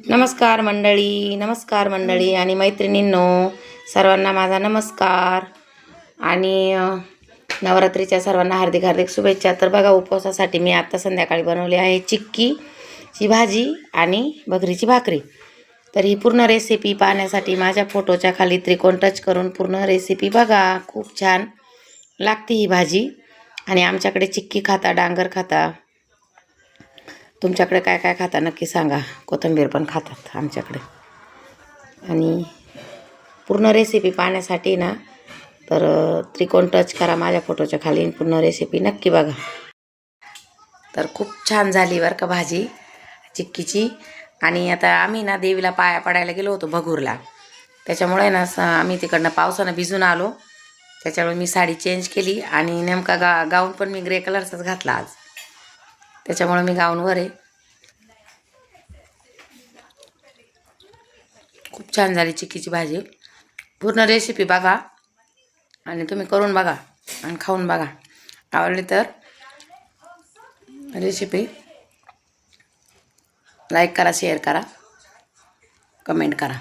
नमस्कार मंडळी आणि मैत्रिणींनो, सर्वांना माझा नमस्कार आणि नवरात्रीच्या सर्वांना हार्दिक हार्दिक शुभेच्छा। तर बघा, उपवासासाठी मी आता संध्याकाळी बनवली आहे चिक्कीची भाजी आणि भगरीची भाकरी। तर ही पूर्ण रेसिपी पाहण्यासाठी माझ्या फोटोच्या खाली त्रिकोण टच करून पूर्ण रेसिपी बघा। खूप छान लागते ही भाजी। आणि आमच्याकडे चिक्की खाता, डांगर खाता, तुमच्याकडे काय काय खाता नक्की सांगा। कोथिंबीर पण खातात आमच्याकडे। आणि पूर्ण रेसिपी पाहण्यासाठी ना तर त्रिकोण टच करा माझ्या फोटोच्या खाली, पूर्ण रेसिपी नक्की बघा। तर खूप छान झाली बरं का भाजी चिक्कीची। आणि आता आम्ही ना देवीला पाया पडायला गेलो होतो भगूरला, त्याच्यामुळे ना आम्ही तिकडनं पावसानं भिजून आलो, त्याच्यामुळे मी साडी चेंज केली आणि नेमका गाऊन पण मी ग्रे कलरचाच घातला आज, त्याच्यामुळे मी गाऊनवर आहे। खूप छान झाली चिक्कीची भाजी। पूर्ण रेसिपी बघा आणि तुम्ही करून बघा आणि खाऊन बघा। आवडली तर रेसिपी लाईक करा, शेअर करा, कमेंट करा।